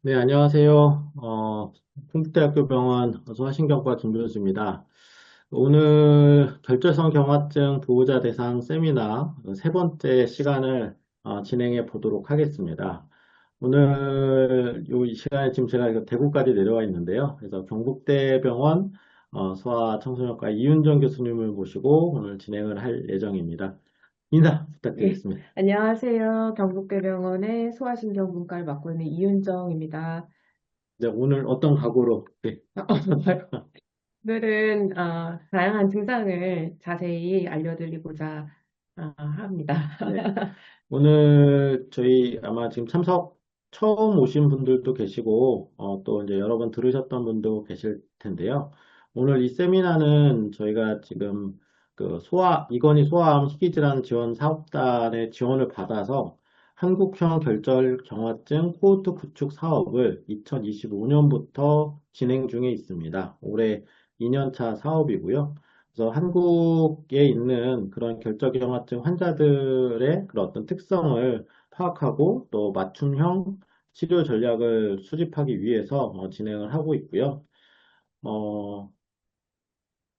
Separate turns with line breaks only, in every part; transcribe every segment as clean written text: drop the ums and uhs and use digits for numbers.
네, 안녕하세요. 풍북대학교 병원 소아신경과 김준수입니다. 오늘 결절성 경화증 보호자 대상 세미나 세 번째 시간을 진행해 보도록 하겠습니다. 오늘 이 시간에 지금 제가 이거 대구까지 내려와 있는데요. 그래서 경북대병원 소아청소년과 이윤정 교수님을 모시고 오늘 진행을 할 예정입니다. 인사
예,
부탁드리겠습니다.
안녕하세요. 경북대병원의 소아신경분과를 맡고 있는 이윤정입니다.
네, 오늘 어떤 각오로 네,
오늘은 다양한 증상을 자세히 알려드리고자 합니다.
네. 오늘 저희 아마 지금 참석 처음 오신 분들도 계시고, 또 이제 여러 번 들으셨던 분도 계실 텐데요. 오늘 이 세미나는 저희가 지금 그 이건희 소아암 희귀질환 지원 사업단의 지원을 받아서 한국형 결절경화증 코호르트 구축 사업을 2025년부터 진행 중에 있습니다. 올해 2년차 사업이고요. 그래서 한국에 있는 그런 결절경화증 환자들의 그런 어떤 특성을 파악하고 또 맞춤형 치료 전략을 수집하기 위해서 진행을 하고 있고요. 어,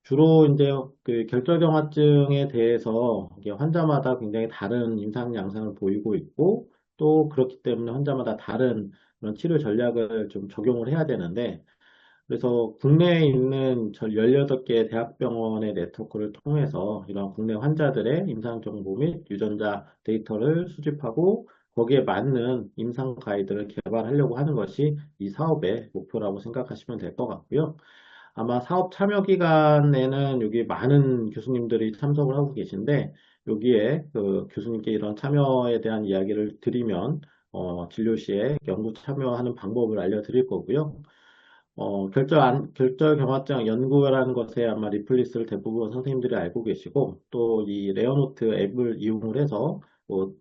주로 이제 그 결절경화증에 대해서 이게 환자마다 굉장히 다른 임상 양상을 보이고 있고 또 그렇기 때문에 환자마다 다른 그런 치료 전략을 좀 적용을 해야 되는데 그래서 국내에 있는 18개 대학병원의 네트워크를 통해서 이런 국내 환자들의 임상 정보 및 유전자 데이터를 수집하고 거기에 맞는 임상 가이드를 개발하려고 하는 것이 이 사업의 목표라고 생각하시면 될 것 같고요. 아마 사업 참여 기간에는 여기 많은 교수님들이 참석을 하고 계신데 여기에 그 교수님께 이런 참여에 대한 이야기를 드리면 진료 시에 연구 참여하는 방법을 알려드릴 거고요. 결절경화증 연구라는 것에 아마 리플리스를 대부분 선생님들이 알고 계시고, 또 이 레어노트 앱을 이용을 해서,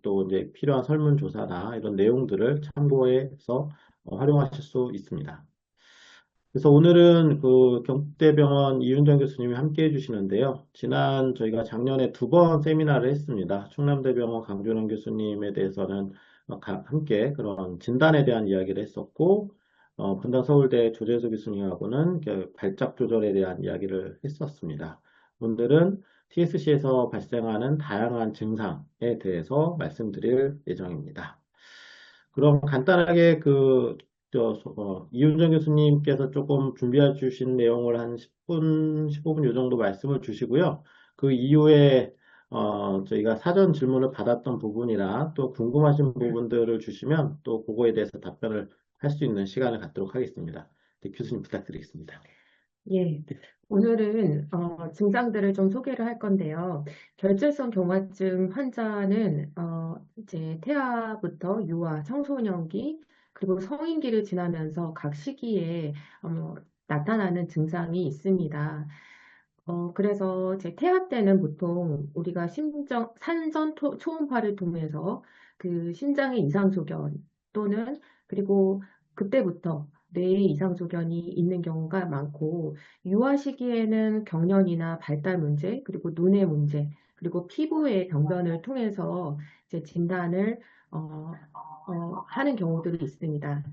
또 이제 필요한 설문조사나 이런 내용들을 참고해서 활용하실 수 있습니다. 그래서 오늘은 그 경북대병원 이윤정 교수님이 함께 해주시는데요. 저희가 작년에 두 번 세미나를 했습니다. 충남대병원 강준원 교수님에 대해서는 함께 그런 진단에 대한 이야기를 했었고, 분당 서울대 조재수 교수님하고는 그 발작 조절에 대한 이야기를 했었습니다. 오늘은 TSC에서 발생하는 다양한 증상에 대해서 말씀드릴 예정입니다. 그럼 간단하게 이윤정 교수님께서 조금 준비해 주신 내용을 한 10분, 15분 요 정도 말씀을 주시고요. 그 이후에, 저희가 사전 질문을 받았던 부분이나 또 궁금하신 부분들을 주시면 또 그거에 대해서 답변을 할 수 있는 시간을 갖도록 하겠습니다. 네, 교수님 부탁드리겠습니다.
예, 오늘은 증상들을 좀 소개를 할 건데요. 결절성 경화증 환자는 이제 태아부터 유아, 청소년기, 그리고 성인기를 지나면서 각 시기에 나타나는 증상이 있습니다. 그래서 제 태아 때는 보통 우리가 초음파를 통해서 그 심장의 이상소견 또는 그리고 그때부터 뇌의 이상소견이 있는 경우가 많고 유아 시기에는 경련이나 발달 문제 그리고 눈의 문제 그리고 피부의 병변을 통해서 이제 진단을 어, 하는 경우들이 있습니다.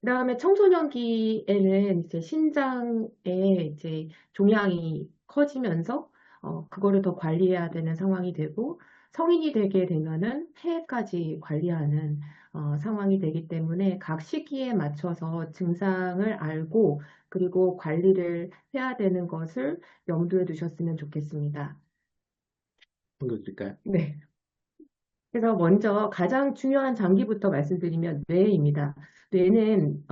그다음에 청소년기에는 이제 신장에 이제 종양이 커지면서 그거를 더 관리해야 되는 상황이 되고 성인이 되게 되면은 폐까지 관리하는 상황이 되기 때문에 각 시기에 맞춰서 증상을 알고 그리고 관리를 해야 되는 것을 염두에 두셨으면 좋겠습니다.
보여드릴까요?
네. 그래서 먼저 가장 중요한 장기부터 말씀드리면 뇌입니다. 뇌는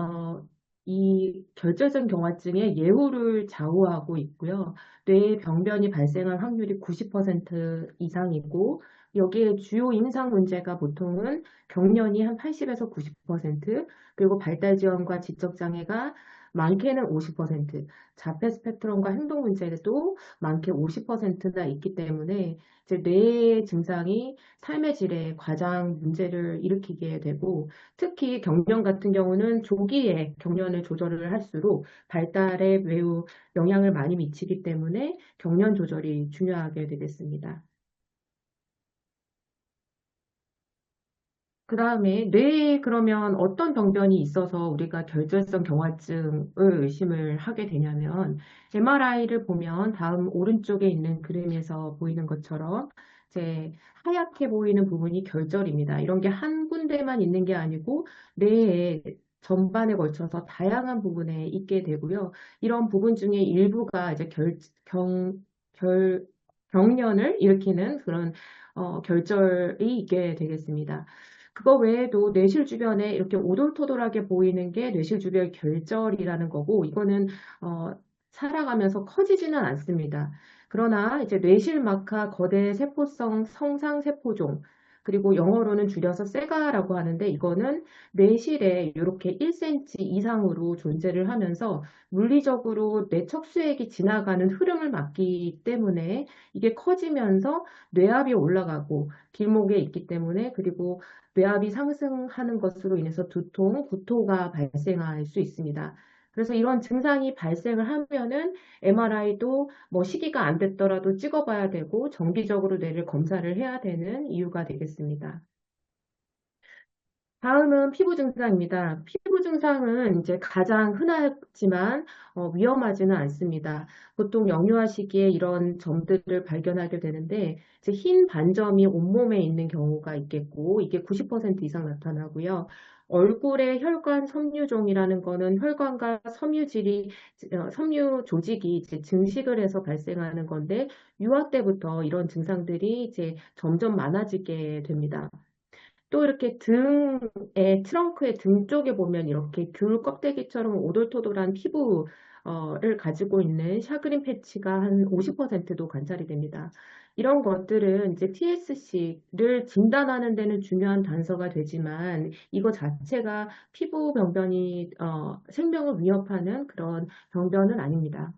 이 결절성 경화증의 예후를 좌우하고 있고요. 뇌의 병변이 발생할 확률이 90% 이상이고 여기에 주요 임상 문제가 보통은 경련이 한 80에서 90%, 그리고 발달 지연과 지적 장애가 많게는 50%, 자폐 스펙트럼과 행동 문제도 많게 50%나 있기 때문에 이제 뇌의 증상이 삶의 질에 가장 문제를 일으키게 되고 특히 경련 같은 경우는 조기에 경련을 조절을 할수록 발달에 매우 영향을 많이 미치기 때문에 경련 조절이 중요하게 되겠습니다. 그다음에 뇌에 그러면 어떤 병변이 있어서 우리가 결절성 경화증을 의심을 하게 되냐면 MRI를 보면 다음 오른쪽에 있는 그림에서 보이는 것처럼 이제 하얗게 보이는 부분이 결절입니다. 이런 게 한 군데만 있는 게 아니고 뇌에 전반에 걸쳐서 다양한 부분에 있게 되고요. 이런 부분 중에 일부가 이제 결, 경련을 일으키는 그런 결절이 있게 되겠습니다. 그거 외에도 뇌실 주변에 이렇게 오돌토돌하게 보이는 게 뇌실 주변 결절이라는 거고, 이거는 어, 살아가면서 커지지는 않습니다. 그러나 이제 뇌실막하 거대 세포성 성상세포종, 그리고 영어로는 줄여서 세가라고 하는데, 이거는 뇌실에 이렇게 1cm 이상으로 존재를 하면서 물리적으로 뇌 척수액이 지나가는 흐름을 막기 때문에 이게 커지면서 뇌압이 올라가고 길목에 있기 때문에, 그리고 뇌압이 상승하는 것으로 인해서 두통, 구토가 발생할 수 있습니다. 그래서 이런 증상이 발생을 하면은 MRI도 뭐 시기가 안 됐더라도 찍어봐야 되고 정기적으로 뇌를 검사를 해야 되는 이유가 되겠습니다. 다음은 피부 증상입니다. 피부 증상은 이제 가장 흔하지만 위험하지는 않습니다. 보통 영유아 시기에 이런 점들을 발견하게 되는데 이제 흰 반점이 온몸에 있는 경우가 있겠고 이게 90% 이상 나타나고요. 얼굴에 혈관 섬유종이라는 거는 혈관과 섬유 조직이 이제 증식을 해서 발생하는 건데 유아 때부터 이런 증상들이 이제 점점 많아지게 됩니다. 또 이렇게 등의 트렁크의 등 쪽에 보면 이렇게 귤 껍데기처럼 오돌토돌한 피부를 가지고 있는 샤그린 패치가 한 50%도 관찰이 됩니다. 이런 것들은 이제 TSC를 진단하는 데는 중요한 단서가 되지만 이거 자체가 피부 병변이 생명을 위협하는 그런 병변은 아닙니다.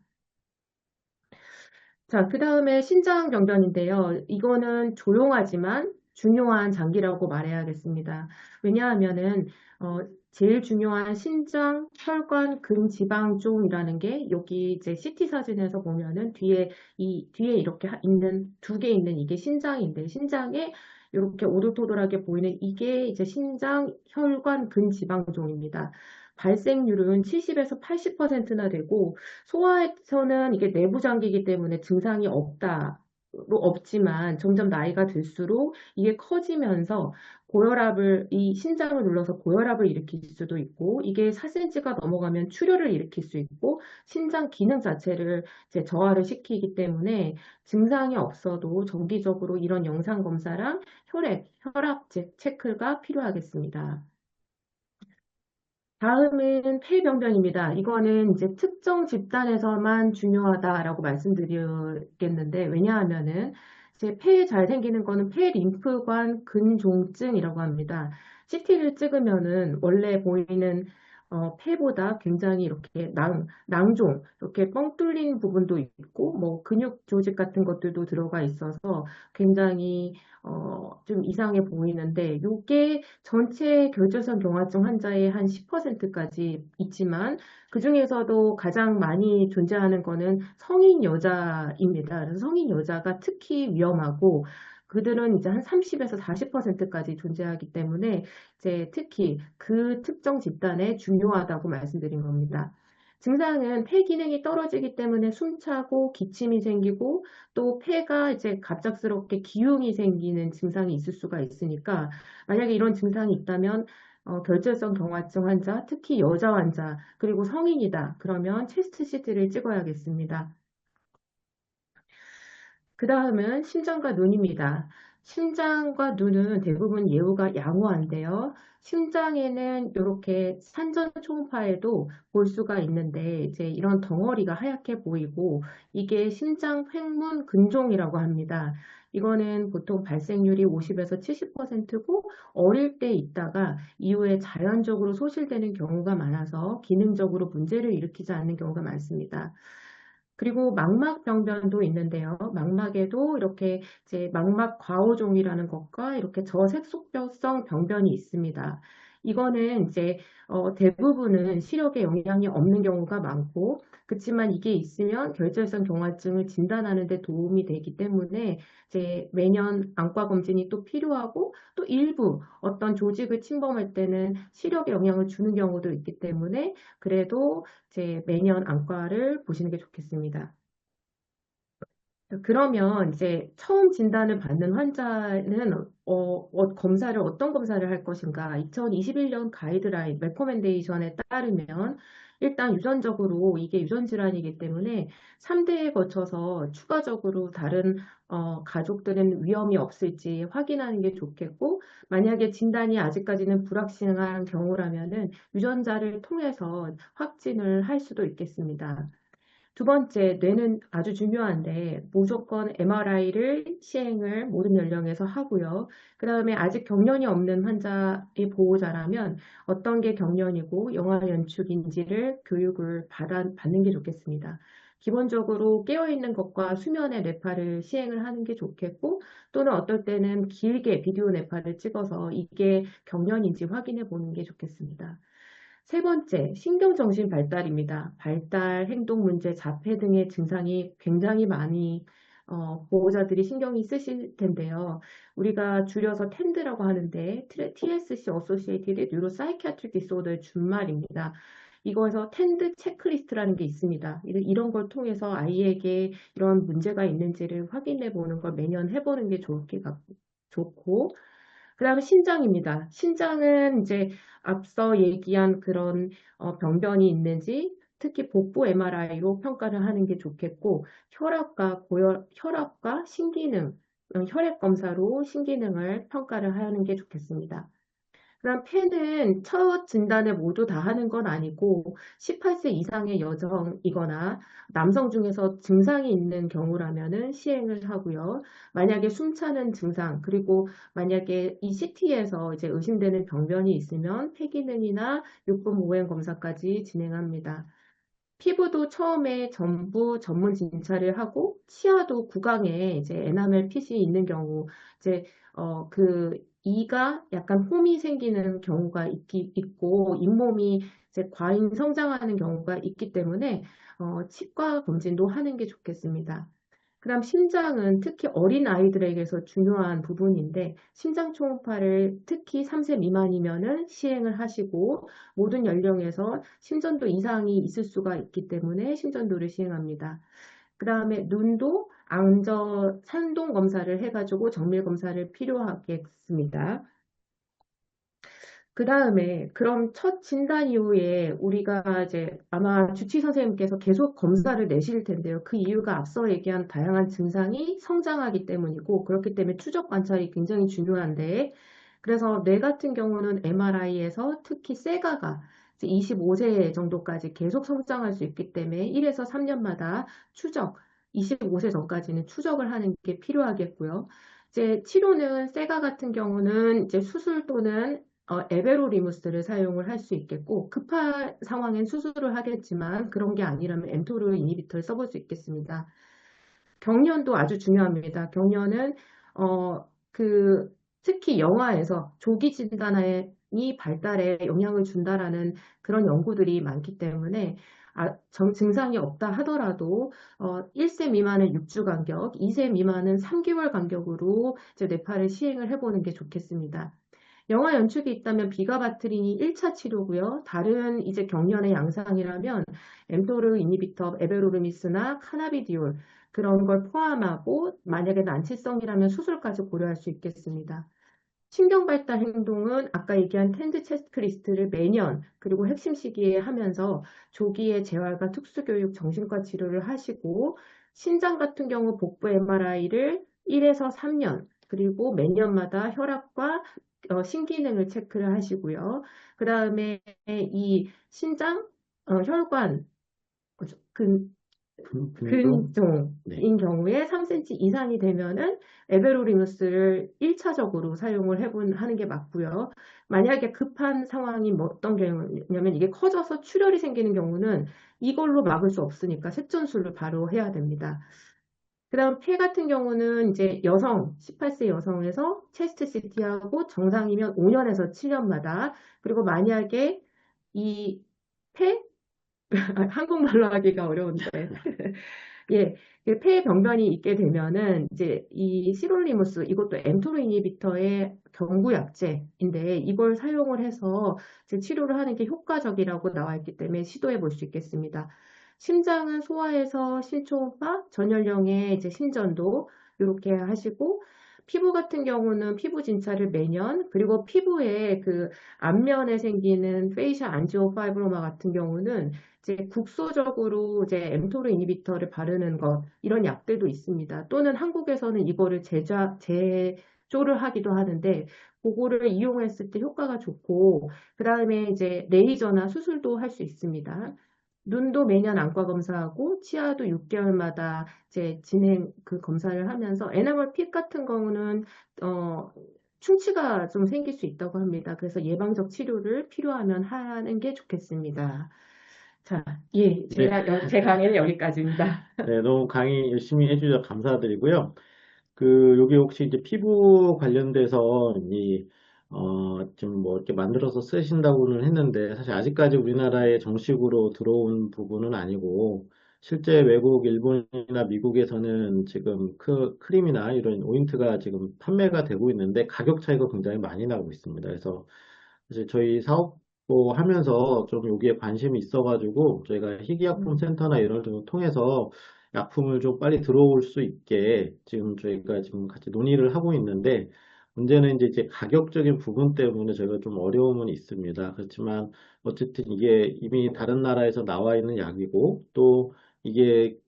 자, 그 다음에 신장 병변인데요. 이거는 조용하지만 중요한 장기라고 말해야겠습니다. 왜냐하면은, 제일 중요한 신장, 혈관, 근지방종이라는 게 여기 이제 CT 사진에서 보면은 뒤에 이렇게 있는, 두 개 있는 이게 신장인데, 신장에 이렇게 오돌토돌하게 보이는 이게 이제 신장, 혈관, 근지방종입니다. 발생률은 70에서 80%나 되고, 소아에서는 이게 내부 장기이기 때문에 증상이 없지만 점점 나이가 들수록 이게 커지면서 이 신장을 눌러서 고혈압을 일으킬 수도 있고, 이게 4cm가 넘어가면 출혈을 일으킬 수 있고, 신장 기능 자체를 이제 저하를 시키기 때문에 증상이 없어도 정기적으로 이런 영상 검사랑 혈압 체크가 필요하겠습니다. 다음은 폐병변입니다. 이거는 이제 특정 집단에서만 중요하다라고 말씀드리겠는데, 왜냐하면은 이제 폐에 잘 생기는 거는 폐림프관 근종증이라고 합니다. CT를 찍으면은 원래 보이는 폐보다 굉장히 이렇게 낭종, 이렇게 뻥 뚫린 부분도 있고, 뭐 근육 조직 같은 것들도 들어가 있어서 굉장히 좀 이상해 보이는데, 이게 전체 결절성 경화증 환자의 한 10%까지 있지만, 그 중에서도 가장 많이 존재하는 거는 성인 여자입니다. 그래서 성인 여자가 특히 위험하고, 그들은 이제 한 30에서 40%까지 존재하기 때문에, 이제 특히 그 특정 집단에 중요하다고 말씀드린 겁니다. 증상은 폐 기능이 떨어지기 때문에 숨차고 기침이 생기고 또 폐가 이제 갑작스럽게 기흉이 생기는 증상이 있을 수가 있으니까 만약에 이런 증상이 있다면 결절성 경화증 환자, 특히 여자 환자, 그리고 성인이다. 그러면 체스트 CT를 찍어야겠습니다. 그 다음은 심장과 눈입니다. 심장과 눈은 대부분 예후가 양호한데요. 심장에는 이렇게 산전 초음파에도 볼 수가 있는데 이제 이런 덩어리가 하얗게 보이고 이게 심장 횡문 근종이라고 합니다. 이거는 보통 발생률이 50에서 70%고 어릴 때 있다가 이후에 자연적으로 소실되는 경우가 많아서 기능적으로 문제를 일으키지 않는 경우가 많습니다. 그리고 망막 병변도 있는데요. 망막에도 이렇게 이제 망막 과호종이라는 것과 이렇게 저색소성 병변이 있습니다. 이거는 이제 대부분은 시력에 영향이 없는 경우가 많고, 그렇지만 이게 있으면 결절성 경화증을 진단하는 데 도움이 되기 때문에 이제 매년 안과 검진이 또 필요하고, 또 일부 어떤 조직을 침범할 때는 시력에 영향을 주는 경우도 있기 때문에 그래도 이제 매년 안과를 보시는 게 좋겠습니다. 그러면 이제 처음 진단을 받는 환자는 검사를 어떤 검사를 할 것인가? 2021년 가이드라인, 레코멘데이션에 따르면 일단 유전적으로 이게 유전 질환이기 때문에 3대에 거쳐서 추가적으로 다른 가족들은 위험이 없을지 확인하는 게 좋겠고, 만약에 진단이 아직까지는 불확실한 경우라면은 유전자를 통해서 확진을 할 수도 있겠습니다. 두 번째, 뇌는 아주 중요한데 무조건 MRI를 시행을 모든 연령에서 하고요. 그 다음에 아직 경련이 없는 환자의 보호자라면 어떤 게 경련이고 영아 연축인지를 교육을 받는 게 좋겠습니다. 기본적으로 깨어있는 것과 수면의 뇌파를 시행을 하는 게 좋겠고, 또는 어떨 때는 길게 비디오 뇌파를 찍어서 이게 경련인지 확인해 보는 게 좋겠습니다. 세 번째, 신경정신 발달입니다. 발달, 행동 문제, 자폐 등의 증상이 굉장히 많이 보호자들이 신경이 쓰실 텐데요. 우리가 줄여서 텐드라고 하는데 TSC, Associated Neuropsychiatric Disorder 준말입니다. 이거에서 텐드 체크리스트라는 게 있습니다. 이런 걸 통해서 아이에게 이런 문제가 있는지를 확인해 보는 걸 매년 해보는 게 좋고, 그 다음에 신장입니다. 신장은 이제 앞서 얘기한 그런 병변이 있는지 특히 복부 MRI로 평가를 하는 게 좋겠고, 혈압과 신기능, 혈액 검사로 신기능을 평가를 하는 게 좋겠습니다. 그럼 폐는 첫 진단을 모두 다 하는 건 아니고 18세 이상의 여성이거나 남성 중에서 증상이 있는 경우라면은 시행을 하고요. 만약에 숨차는 증상, 그리고 만약에 이 CT에서 이제 의심되는 병변이 있으면 폐기능이나 육군 모행 검사까지 진행합니다. 피부도 처음에 전부 전문 진찰을 하고 치아도 구강에 이제 에나멜 핏이 있는 경우 이제 그 이가 약간 홈이 생기는 경우가 있고 잇몸이 이제 과잉 성장하는 경우가 있기 때문에 치과 검진도 하는 게 좋겠습니다. 그다음 심장은 특히 어린 아이들에게서 중요한 부분인데 심장 초음파를 특히 3세 미만이면은 시행을 하시고 모든 연령에서 심전도 이상이 있을 수가 있기 때문에 심전도를 시행합니다. 그 다음에 눈도 앙저 산동 검사를 해가지고 정밀 검사를 필요하겠습니다. 그 다음에 그럼 첫 진단 이후에 우리가 이제 아마 주치 선생님께서 계속 검사를 내실 텐데요. 그 이유가 앞서 얘기한 다양한 증상이 성장하기 때문이고 그렇기 때문에 추적 관찰이 굉장히 중요한데 그래서 뇌 같은 경우는 MRI에서 특히 세가가 25세 정도까지 계속 성장할 수 있기 때문에 1에서 3년마다 추적, 25세 전까지는 추적을 하는 게 필요하겠고요. 이제 치료는 세가 같은 경우는 이제 수술 또는 에베로리무스를 사용을 할 수 있겠고 급한 상황엔 수술을 하겠지만 그런 게 아니라면 엠토르 이니비터를 써볼 수 있겠습니다. 경련도 아주 중요합니다. 경련은 그 특히 영아에서 조기 진단이 발달에 영향을 준다라는 그런 연구들이 많기 때문에 증상이 없다 하더라도 1세 미만은 6주 간격, 2세 미만은 3개월 간격으로 이제 뇌파를 시행을 해보는 게 좋겠습니다. 영아 연축이 있다면 비가바트린이 1차 치료고요. 다른 이제 경련의 양상이라면 엠토르 이니비터, 에베로르미스나 카나비디올 그런 걸 포함하고 만약에 난치성이라면 수술까지 고려할 수 있겠습니다. 신경발달 행동은 아까 얘기한 텐드 체크리스트를 매년 그리고 핵심 시기에 하면서 조기에 재활과 특수교육 정신과 치료를 하시고 신장 같은 경우 복부 MRI를 1에서 3년 그리고 매년마다 혈압과 신기능을 체크를 하시고요. 그 다음에 이 신장, 혈관, 근,
근종? 네.
근종인 경우에 3cm 이상이 되면은 에베로리무스를 1차적으로 사용을 하는 게 맞고요. 만약에 급한 상황이 뭐 어떤 경우냐면 이게 커져서 출혈이 생기는 경우는 이걸로 막을 수 없으니까 색전술을 바로 해야 됩니다. 그다음 폐 같은 경우는 이제 여성, 18세 여성에서 체스트 CT하고 정상이면 5년에서 7년마다 그리고 만약에 이 폐, 한국말로 하기가 어려운데 예, 그 폐 병변이 있게 되면은 이제 이 시롤리무스 이것도 엠토로 이니비터의 경구 약제인데 이걸 사용을 해서 이제 치료를 하는 게 효과적이라고 나와 있기 때문에 시도해 볼 수 있겠습니다. 심장은 소아에서 신초음파, 전연령의 이제 심전도 이렇게 하시고 피부 같은 경우는 피부 진찰을 매년 그리고 피부에 그 앞면에 생기는 페이셜 안지오파이브로마 같은 경우는 이제 국소적으로 이제 엠토르 이니비터를 바르는 것 이런 약들도 있습니다. 또는 한국에서는 이거를 제조를 하기도 하는데 그거를 이용했을 때 효과가 좋고 그다음에 이제 레이저나 수술도 할 수 있습니다. 눈도 매년 안과 검사하고 치아도 6개월마다 이제 진행 그 검사를 하면서 에나멀 핏 같은 경우는 어 충치가 좀 생길 수 있다고 합니다. 그래서 예방적 치료를 필요하면 하는 게 좋겠습니다. 자, 예,
네,
제 강의는 여기까지입니다.
네, 너무 강의 열심히 해주셔서 감사드리고요. 여기 혹시 이제 피부 관련돼서 지금 뭐 이렇게 만들어서 쓰신다고는 했는데, 사실 아직까지 우리나라에 정식으로 들어온 부분은 아니고, 실제 외국, 일본이나 미국에서는 지금 크림이나 이런 오인트가 지금 판매가 되고 있는데, 가격 차이가 굉장히 많이 나고 있습니다. 그래서 사실 저희 사업부 하면서 좀 여기에 관심이 있어가지고, 저희가 희귀약품
음,
센터나 이런 걸 통해서 약품을 좀 빨리 들어올 수 있게 지금 저희가 지금 같이 논의를 하고 있는데 문제는 이제 가격적인 부분 때문에 저희가 좀 어려움은 있습니다. 그렇지만 어쨌든 이게 이미 다른 나라에서 나와 있는 약이고 또 이게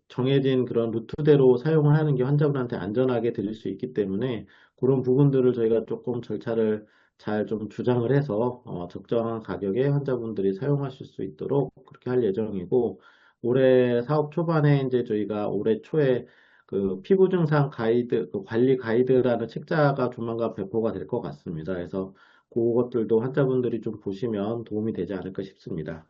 정해진 그런 루트대로 사용을 하는 게 환자분한테 안전하게 드릴 수 있기 때문에 그런 부분들을 저희가 조금 절차를 잘 좀 주장을 해서 적정한 가격에 환자분들이 사용하실 수 있도록 그렇게 할 예정이고 올해 사업 초반에 이제 저희가 올해 초에 피부 증상 가이드, 관리 가이드라는 책자가 조만간 배포가 될 것 같습니다. 그래서 그것들도 환자분들이 좀 보시면 도움이 되지 않을까 싶습니다.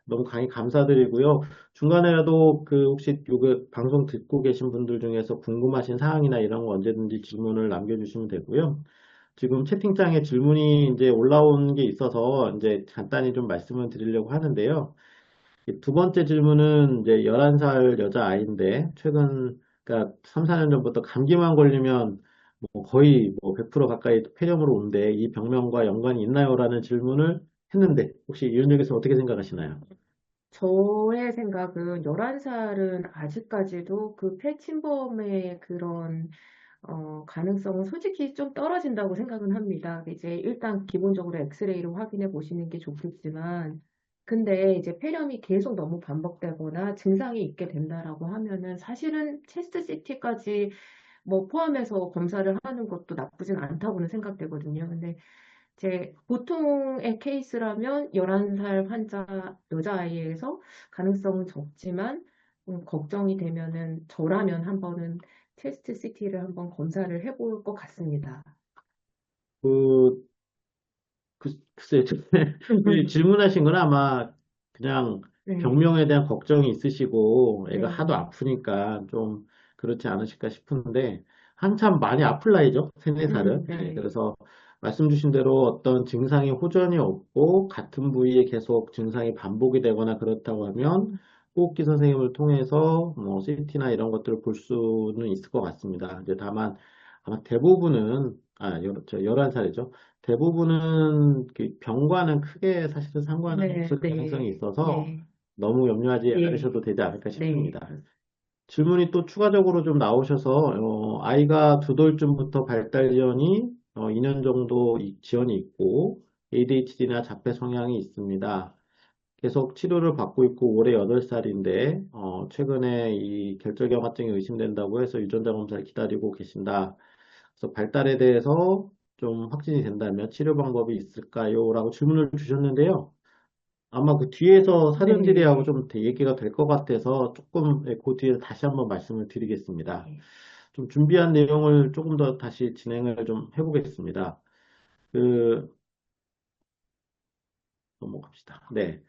너무 강의 감사드리고요. 중간에라도 혹시 요거 방송 듣고 계신 분들 중에서 궁금하신 사항이나 이런 거 언제든지 질문을 남겨주시면 되고요. 지금 채팅창에 질문이 이제 올라온 게 있어서 이제 간단히 좀 말씀을 드리려고 하는데요. 이두 번째 질문은 이제 11살 여자아이인데, 그러니까 3, 4년 전부터 감기만 걸리면 뭐 거의 뭐 100% 가까이 폐렴으로 오는데, 이 병명과 연관이 있나요? 라는 질문을 했는데, 혹시 이윤혁에서 어떻게 생각하시나요?
저의 생각은 11살은 아직까지도 그 폐침범의 그런 가능성은 솔직히 좀 떨어진다고 생각은 합니다. 이제 일단 기본적으로 엑스레이로 확인해 보시는 게 좋겠지만, 근데 이제 폐렴이 계속 너무 반복되거나 증상이 있게 된다라고 하면은 사실은 체스트 CT까지 뭐 포함해서 검사를 하는 것도 나쁘진 않다고는 생각되거든요. 근데 제 보통의 케이스라면 11살 환자 여자아이에서 가능성은 적지만 걱정이 되면은 저라면 한번은 체스트 CT를 한번 검사를 해볼 것 같습니다.
그, 글쎄요. 이 질문하신 건 아마 그냥
네,
병명에 대한 걱정이 있으시고 애가 하도
네,
아프니까 좀 그렇지 않으실까 싶은데 한참 많이 아플 나이죠. 세네 살은. 예,
네,
그래서 말씀 주신 대로 어떤 증상이 호전이 없고 같은 부위에 계속 증상이 반복이 되거나 그렇다고 하면 호흡기 선생님을 통해서 뭐 CT나 이런 것들을 볼 수는 있을 것 같습니다. 이제 다만 아마 대부분은 11살이죠. 대부분은 그 병과는 크게 사실은 상관은
네,
없을 가능성이
네,
있어서
예,
너무 염려하지
예,
않으셔도 되지 않을까
네.
싶습니다. 질문이 또 추가적으로 좀 나오셔서 아이가 2돌쯤부터 발달 지연이 2년 정도 지연이 있고 ADHD나 자폐 성향이 있습니다. 계속 치료를 받고 있고 올해 8살인데 최근에 이 결절경화증이 의심된다고 해서 유전자 검사를 기다리고 계신다. 그래서 발달에 대해서 좀 확진이 된다면 치료 방법이 있을까요? 라고 질문을 주셨는데요. 아마 그 뒤에서 사전 질의하고
네.
좀 얘기가 될 것 같아서 조금 그 뒤에 다시 한번 말씀을 드리겠습니다.
네.
좀 준비한 내용을 조금 더 다시 진행을 좀 해보겠습니다. 그, 넘어갑시다. 네.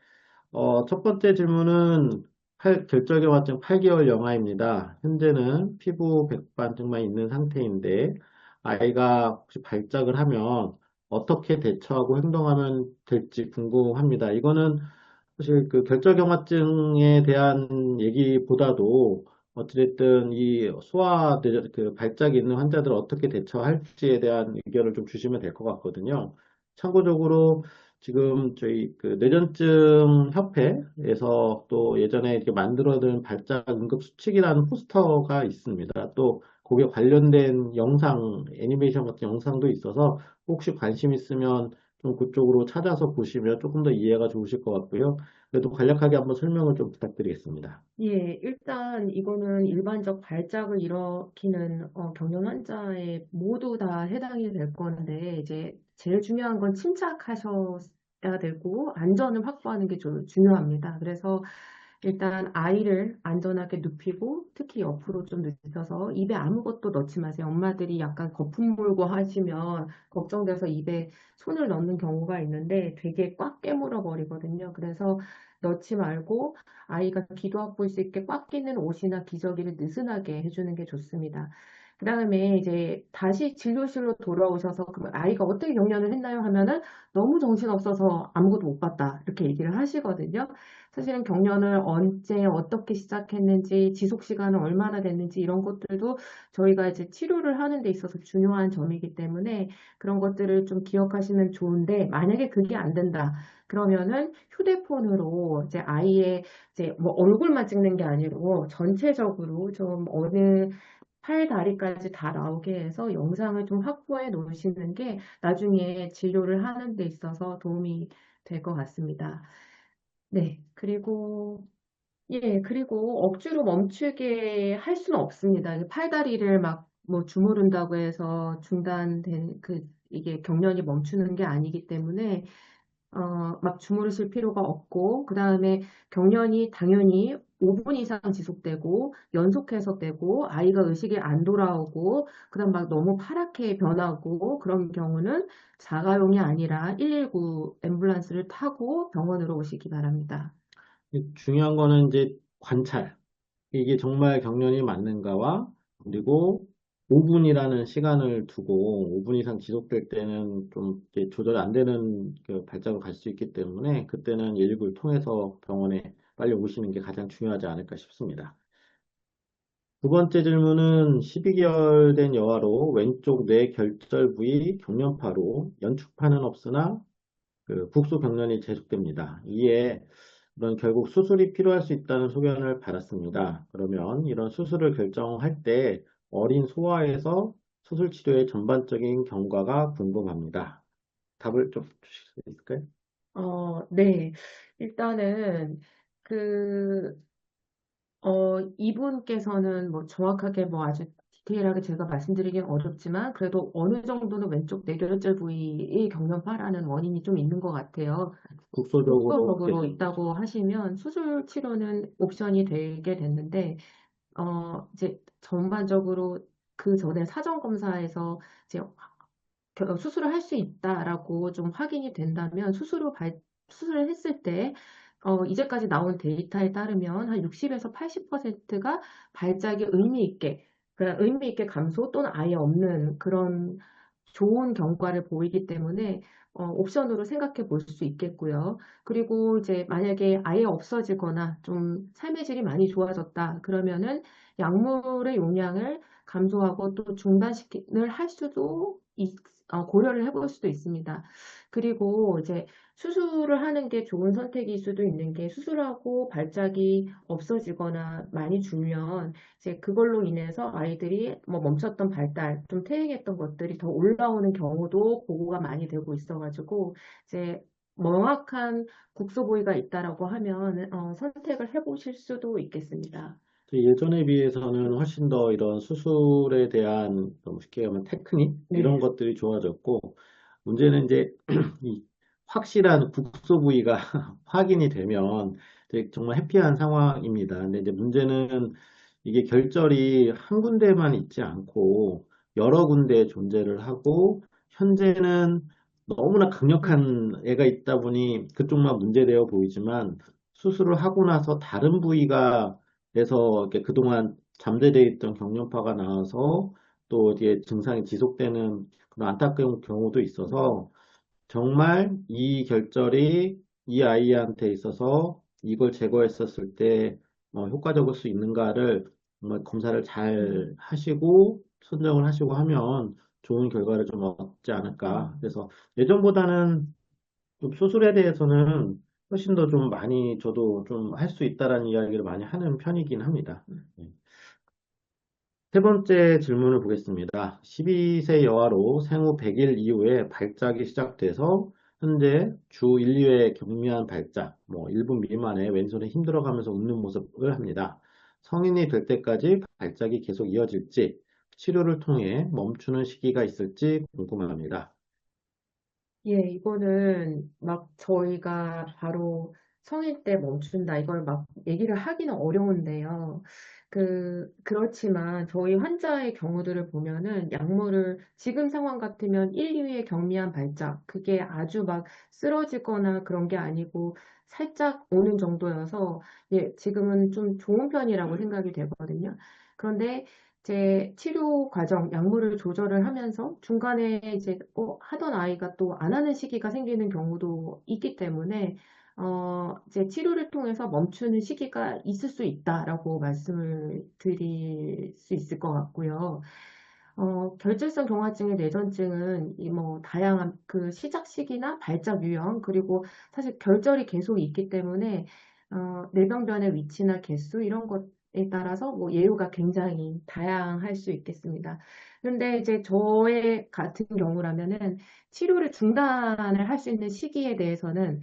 첫 번째 질문은 결절경화증 8개월 영아입니다. 현재는 피부 백반증만 있는 상태인데, 아이가 혹시 발작을 하면 어떻게 대처하고 행동하면 될지 궁금합니다. 이거는 사실 그 결절경화증에 대한 얘기보다도 어찌됐든 이 그 발작이 있는 환자들을 어떻게 대처할지에 대한 의견을 좀 주시면 될 것 같거든요. 참고적으로 지금 저희 그 뇌전증 협회에서 또 예전에 이렇게 만들어둔 발작 응급 수칙이라는 포스터가 있습니다. 또 거기에 관련된 영상, 애니메이션 같은 영상도 있어서 혹시 관심 있으면 좀 그쪽으로 찾아서 보시면 조금 더 이해가 좋으실 것 같고요. 그래도 간략하게 한번 설명을 좀 부탁드리겠습니다.
예, 일단 이거는 일반적 발작을 일으키는 경련 환자에 모두 다 해당이 될 건데, 이제 제일 중요한 건 침착하셔야 되고, 안전을 확보하는 게 좀 중요합니다. 그래서 일단 아이를 안전하게 눕히고, 특히 옆으로 좀 눕혀서 입에 아무것도 넣지 마세요. 엄마들이 약간 거품 물고 하시면 걱정돼서 입에 손을 넣는 경우가 있는데 되게 꽉 깨물어 버리거든요. 그래서 넣지 말고 아이가 기도학 볼 수 있게 꽉 끼는 옷이나 기저귀를 느슨하게 해주는 게 좋습니다. 그 다음에 이제 다시 진료실로 돌아오셔서 그럼 아이가 어떻게 경련을 했나요? 하면은 너무 정신없어서 아무것도 못 봤다. 이렇게 얘기를 하시거든요. 사실은 경련을 언제 어떻게 시작했는지 지속 시간은 얼마나 됐는지 이런 것들도 저희가 이제 치료를 하는 데 있어서 중요한 점이기 때문에 그런 것들을 좀 기억하시면 좋은데 만약에 그게 안 된다. 그러면은 휴대폰으로 이제 아이의 이제 뭐 얼굴만 찍는 게 아니고 전체적으로 좀 어느 팔, 다리까지 다 나오게 해서 영상을 좀 확보해 놓으시는 게 나중에 진료를 하는 데 있어서 도움이 될 것 같습니다. 네. 그리고 억지로 멈추게 할 수는 없습니다. 팔다리를 막 뭐 주무른다고 해서 중단된 이게 경련이 멈추는 게 아니기 때문에 막 주무르실 필요가 없고, 그 다음에 경련이 당연히 5분 이상 지속되고, 연속해서 되고, 아이가 의식이 안 돌아오고, 그 다음 막 너무 파랗게 변하고, 그런 경우는 자가용이 아니라 119 앰뷸런스를 타고 병원으로 오시기 바랍니다.
중요한 거는 이제 관찰. 이게 정말 경련이 맞는가와 그리고 5분이라는 시간을 두고 5분 이상 지속될 때는 좀 이제 조절이 안 되는 그 발작으로 갈 수 있기 때문에 그때는 119를 통해서 병원에 빨리 오시는 게 가장 중요하지 않을까 싶습니다. 두 번째 질문은 12개월 된 여아로 왼쪽 뇌 결절 부위 경련파로 연축파는 없으나 그 국소 경련이 계속됩니다. 이에 이런 결국 수술이 필요할 수 있다는 소견을 받았습니다. 그러면 이런 수술을 결정할 때 어린 소아에서 수술 치료의 전반적인 경과가 궁금합니다. 답을 좀 주실 수 있을까요?
네. 일단은, 그, 이분께서는 뭐 정확하게 뭐 아주 디테일하게 제가 말씀드리긴 어렵지만, 그래도 어느 정도는 왼쪽 뇌결절 부위의 경련파라는 원인이 좀 있는 것 같아요.
국소적으로
독소적으로
계속
있다고 하시면 수술 치료는 옵션이 되게 됐는데, 이제 전반적으로 그 전에 사전 검사에서 이제 수술을 할 수 있다라고 좀 확인이 된다면 수술을 했을 때 이제까지 나온 데이터에 따르면 한 60에서 80%가 발작이 의미 있게 그러니까 의미 있게 감소 또는 아예 없는 그런 좋은 경과를 보이기 때문에 옵션으로 생각해 볼 수 있겠고요. 그리고 이제 만약에 아예 없어지거나 좀 삶의 질이 많이 좋아졌다 그러면은 약물의 용량을 감소하고 또 중단시키는 할 수도 고려를 해볼 수도 있습니다. 그리고 이제 수술을 하는 게 좋은 선택일 수도 있는 게 수술하고 발작이 없어지거나 많이 줄면 이제 그걸로 인해서 아이들이 뭐 멈췄던 발달, 좀 퇴행했던 것들이 더 올라오는 경우도 보고가 많이 되고 있어가지고 이제 명확한 국소 부위가 있다라고 하면 선택을 해보실 수도 있겠습니다.
예전에 비해서는 훨씬 더 이런 수술에 대한 좀 쉽게 말하면 테크닉 이런
네.
것들이 좋아졌고 문제는 이제 이 확실한 국소 부위가 확인이 되면 되게 정말 해피한 상황입니다. 근데 이제 문제는 이게 결절이 한 군데만 있지 않고 여러 군데 존재를 하고 현재는 너무나
네.
강력한 애가 있다 보니 그쪽만 문제되어 보이지만 수술을 하고 나서 다른 부위가 에서 이렇게 그동안 잠재되어 있던 경련파가 나와서 또 이제 증상이 지속되는 그런 안타까운 경우도 있어서 정말 이 결절이 이 아이한테 있어서 이걸 제거했었을 때 효과적일 수 있는가를 정말 검사를 잘
음,
하시고 선정을 하시고 하면 좋은 결과를 좀 얻지 않을까.
음,
그래서 예전보다는 좀 수술에 대해서는 훨씬 더 좀 많이 저도 좀 할 수 있다라는 이야기를 많이 하는 편이긴 합니다.
음.
네. 세 번째 질문을 보겠습니다. 12세 여아로 생후 100일 이후에 발작이 시작돼서 현재 주 1, 2회 경미한 발작, 1분 미만의 왼손에 힘들어가면서 웃는 모습을 합니다. 성인이 될 때까지 발작이 계속 이어질지, 치료를 통해 멈추는 시기가 있을지 궁금합니다.
예, 이거는 막 저희가 바로 성인 때 멈춘다, 이걸 막 얘기를 하기는 어려운데요. 그렇지만 저희 환자의 경우들을 보면은 약물을 지금 상황 같으면 1, 2회 경미한 발작, 그게 아주 막 쓰러지거나 그런 게 아니고 살짝 오는 정도여서, 예, 지금은 좀 좋은 편이라고 생각이 되거든요. 그런데 제 치료 과정, 약물을 조절을 하면서 중간에 이제 하던 아이가 또 안 하는 시기가 생기는 경우도 있기 때문에 이제 치료를 통해서 멈추는 시기가 있을 수 있다라고 말씀을 드릴 수 있을 것 같고요. 결절성 경화증의 뇌전증은 이 뭐 다양한 그 시작 시기나 발작 유형, 그리고 사실 결절이 계속 있기 때문에 뇌병변의 위치나 개수 이런 것에 따라서 뭐 예후가 굉장히 다양할 수 있겠습니다. 그런데 이제 저의 같은 경우라면은 치료를 중단을 할 수 있는 시기에 대해서는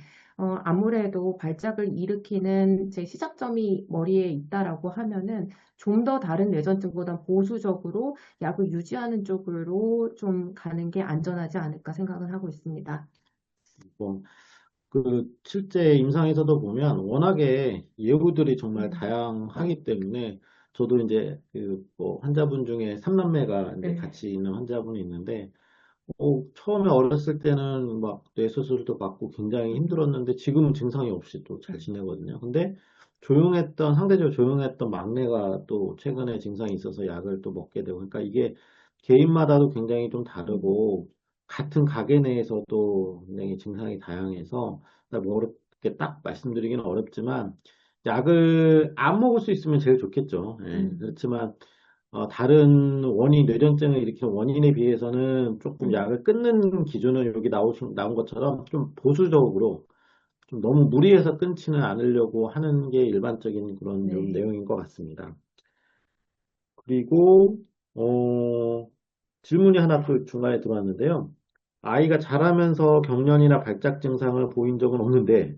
아무래도 발작을 일으키는 제 시작점이 머리에 있다라고 하면은 좀 더 다른 뇌전증보다 보수적으로 약을 유지하는 쪽으로 좀 가는 게 안전하지 않을까 생각을 하고 있습니다.
뭐, 실제 임상에서도 보면 워낙에 예후들이 정말
음,
다양하기 때문에 저도 이제 환자분 중에 삼남매가 이제
네.
같이 있는 환자분이 있는데 처음에 어렸을 때는 막 뇌수술도 받고 굉장히
음,
힘들었는데 지금은 증상이 없이 또 잘
음,
지내거든요. 근데 상대적으로 조용했던 막내가 또 최근에 증상이 있어서 약을 또 먹게 되고, 그러니까 이게 개인마다도 굉장히 좀
음,
다르고, 같은 가게 내에서도 굉장히 증상이 다양해서, 뭐 이렇게 딱 말씀드리기는 어렵지만, 약을 안 먹을 수 있으면 제일 좋겠죠. 예,
음,
그렇지만, 다른 뇌전증을 일으키는 원인에 비해서는 조금
음,
약을 끊는 기준은 여기 나온 것처럼 좀 보수적으로 좀 너무 무리해서 끊지는 않으려고 하는 게 일반적인 그런 좀
네.
내용인 것 같습니다. 그리고, 어, 질문이 하나 또 중간에 들어왔는데요. 아이가 자라면서 경련이나 발작 증상을 보인 적은 없는데,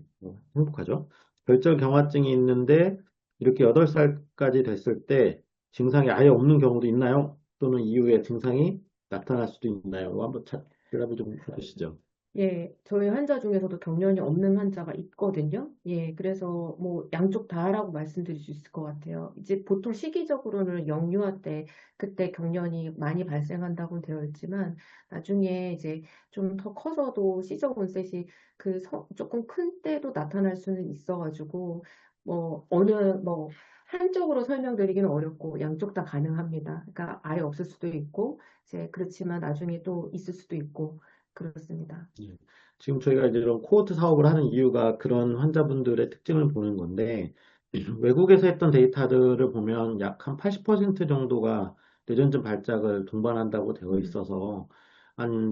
행복하죠? 결절 경화증이 있는데, 이렇게 8살까지 됐을 때 증상이 아예 없는 경우도 있나요? 또는 이후에 증상이 나타날 수도 있나요? 한번 대답을 좀 해주시죠.
예, 저희 환자 중에서도 경련이 없는 환자가 있거든요. 예, 그래서 뭐 양쪽 다라고 말씀드릴 수 있을 것 같아요. 이제 보통 시기적으로는 영유아 때 그때 경련이 많이 발생한다고 되어 있지만 나중에 이제 좀 더 커서도 시적 온셋이 조금 큰 때도 나타날 수는 있어가지고 뭐 어느 뭐 한쪽으로 설명드리기는 어렵고 양쪽 다 가능합니다. 그러니까 아예 없을 수도 있고 이제 그렇지만 나중에 또 있을 수도 있고 그렇습니다.
예. 지금 저희가 이제 이런 코호트 사업을 하는 이유가 그런 환자분들의 특징을 보는 건데, 외국에서 했던 데이터들을 보면 약 한 80% 정도가 뇌전증 발작을 동반한다고 되어
음,
있어서,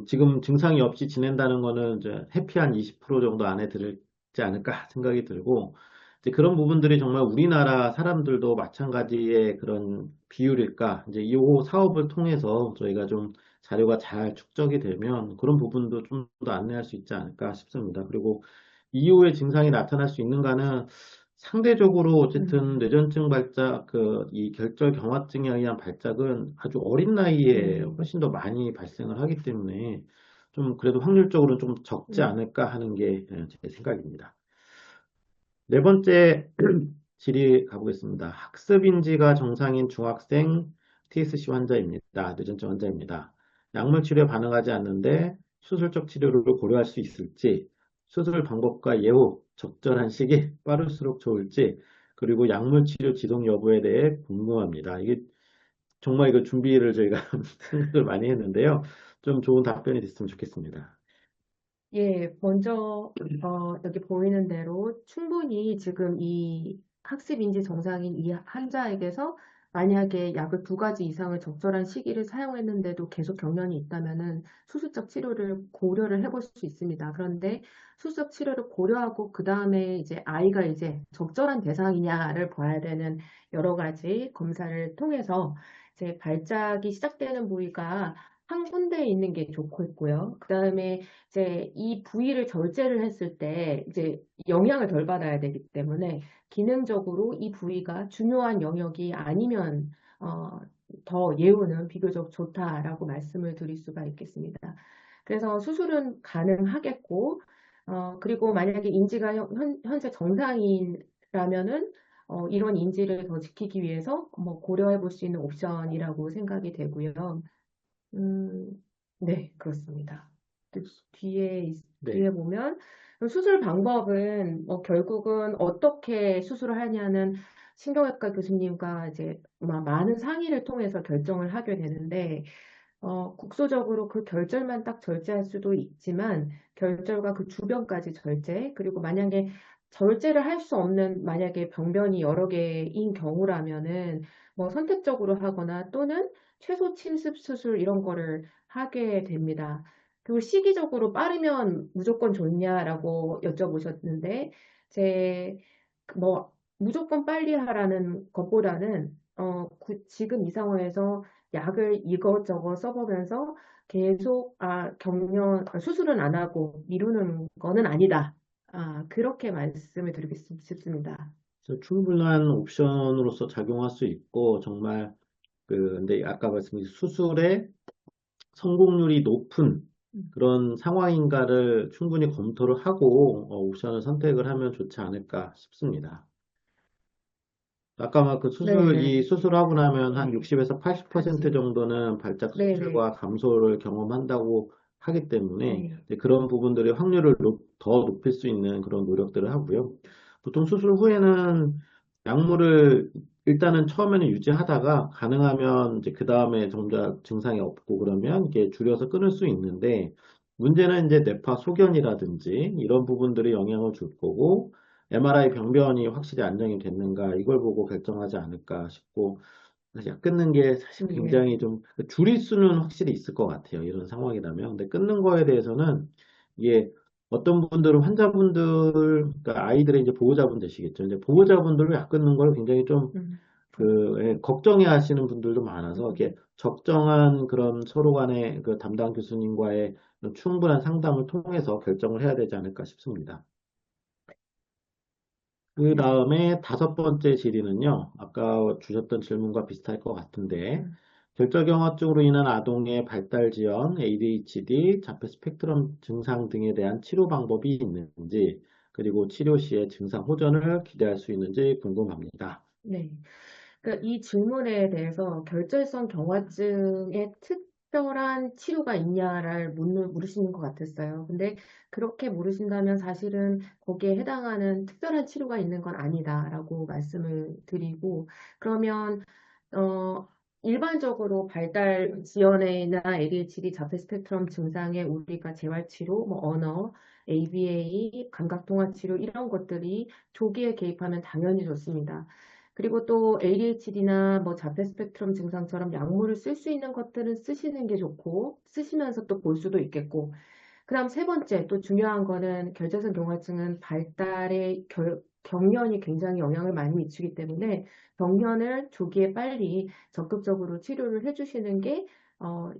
지금 증상이 없이 지낸다는 거는 이제 해피한 20% 정도 안에 들지 않을까 생각이 들고, 이제 그런 부분들이 정말 우리나라 사람들도 마찬가지의 그런 비율일까, 이제 이 사업을 통해서 저희가 좀 자료가 잘 축적이 되면 그런 부분도 좀 더 안내할 수 있지 않을까 싶습니다. 그리고 이후에 증상이 나타날 수 있는가는 상대적으로 어쨌든
음,
뇌전증 발작, 이 결절 경화증에 의한 발작은 아주 어린 나이에
네.
훨씬 더 많이 발생을 하기 때문에 좀 그래도 확률적으로는 좀 적지
음,
않을까 하는 게 제 생각입니다. 네 번째 질의 가보겠습니다. 학습 인지가 정상인 중학생 TSC 환자입니다. 뇌전증 환자입니다. 약물 치료에 반응하지 않는데 수술적 치료를 고려할 수 있을지, 수술 방법과 예후, 적절한 시기, 빠를수록 좋을지, 그리고 약물 치료 지속 여부에 대해 궁금합니다. 이게 정말 이거 준비를 저희가 생각을 많이 했는데요. 좀 좋은 답변이 됐으면 좋겠습니다.
예, 먼저, 여기 보이는 대로 충분히 지금 이 학습인지 정상인 이 환자에게서 만약에 약을 두 가지 이상을 적절한 시기를 사용했는데도 계속 경련이 있다면은 수술적 치료를 고려를 해볼 수 있습니다. 그런데 수술적 치료를 고려하고 그 다음에 이제 아이가 이제 적절한 대상이냐를 봐야 되는 여러 가지 검사를 통해서 이제 발작이 시작되는 부위가 한 군데에 있는 게 좋고 있고요. 그 다음에 이제 이 부위를 절제를 했을 때 이제 영향을 덜 받아야 되기 때문에 기능적으로 이 부위가 중요한 영역이 아니면 어, 더 예후는 비교적 좋다라고 말씀을 드릴 수가 있겠습니다. 그래서 수술은 가능하겠고 그리고 만약에 인지가 현재 정상이라면은 이런 인지를 더 지키기 위해서 뭐 고려해 볼 수 있는 옵션이라고 생각이 되고요. 음, 네, 그렇습니다.
네.
뒤에 보면 수술 방법은 뭐 결국은 어떻게 수술을 하냐는 신경외과 교수님과 이제 많은 상의를 통해서 결정을 하게 되는데 국소적으로 그 결절만 딱 절제할 수도 있지만 결절과 그 주변까지 절제, 그리고 만약에 절제를 할 수 없는 만약에 병변이 여러 개인 경우라면은 뭐 선택적으로 하거나 또는 최소 침습 수술 이런 거를 하게 됩니다. 그리고 시기적으로 빠르면 무조건 좋냐라고 여쭤보셨는데 제 뭐 무조건 빨리 하라는 것보다는 지금 이 상황에서 약을 이것저것 써보면서 계속 수술은 안 하고 미루는 거는 아니다. 그렇게 말씀을 드리고 싶습니다.
그래서 충분한 옵션으로서 작용할 수 있고, 정말, 근데 아까 말씀드린 수술의 성공률이 높은
음.
그런 상황인가를 충분히 검토를 하고, 옵션을 선택을 하면 좋지 않을까 싶습니다. 아까 막 이
네네.
수술하고 나면 한 60에서 80%
하지.
정도는 발작
네네.
수술과 감소를 경험한다고 하기 때문에
네.
이제 그런 부분들의 확률을 더 높일 수 있는 그런 노력들을 하고요. 보통 수술 후에는 약물을 일단은 처음에는 유지하다가 가능하면 이제 그 다음에 점차 증상이 없고 그러면 이게 줄여서 끊을 수 있는데 문제는 이제 뇌파 소견이라든지 이런 부분들이 영향을 줄 거고 MRI 병변이 확실히 안정이 됐는가 이걸 보고 결정하지 않을까 싶고 사실 약 끊는 게 사실
네.
굉장히 좀 줄일 수는 확실히 있을 것 같아요. 이런 상황이라면. 근데 끊는 거에 대해서는 이게 어떤 분들은 환자분들, 그러니까 아이들의 이제 보호자분 되시겠죠. 이제 보호자분들로 약 끊는 걸 굉장히 좀
음.
걱정해 하시는 분들도 많아서 이렇게 적정한 그런 서로 간의 그 담당 교수님과의 충분한 상담을 통해서 결정을 해야 되지 않을까 싶습니다. 그
네.
다음에 다섯 번째 질의는요, 아까 주셨던 질문과 비슷할 것 같은데,
음.
결절경화증으로 인한 아동의 발달 지연, ADHD, 자폐 스펙트럼 증상 등에 대한 치료 방법이 있는지, 그리고 치료 시에 증상 호전을 기대할 수 있는지 궁금합니다.
네. 그러니까 이 질문에 대해서 결절성 경화증에 특별한 치료가 있냐를 물으시는 것 같았어요. 근데 그렇게 물으신다면 사실은 거기에 해당하는 특별한 치료가 있는 건 아니다라고 말씀을 드리고, 그러면 어, 일반적으로 발달 지연이나 ADHD 자폐 스펙트럼 증상에 우리가 재활치료, 뭐 언어, ABA, 감각통화치료 이런 것들이 조기에 개입하면 당연히 좋습니다. 그리고 또 ADHD나 뭐 자폐 스펙트럼 증상처럼 약물을 쓸 수 있는 것들은 쓰시는 게 좋고, 쓰시면서 또 볼 수도 있겠고, 그다음 세 번째 또 중요한 거는 결절성 경화증은 발달에 경련이 굉장히 영향을 많이 미치기 때문에 경련을 조기에 빨리 적극적으로 치료를 해주시는 게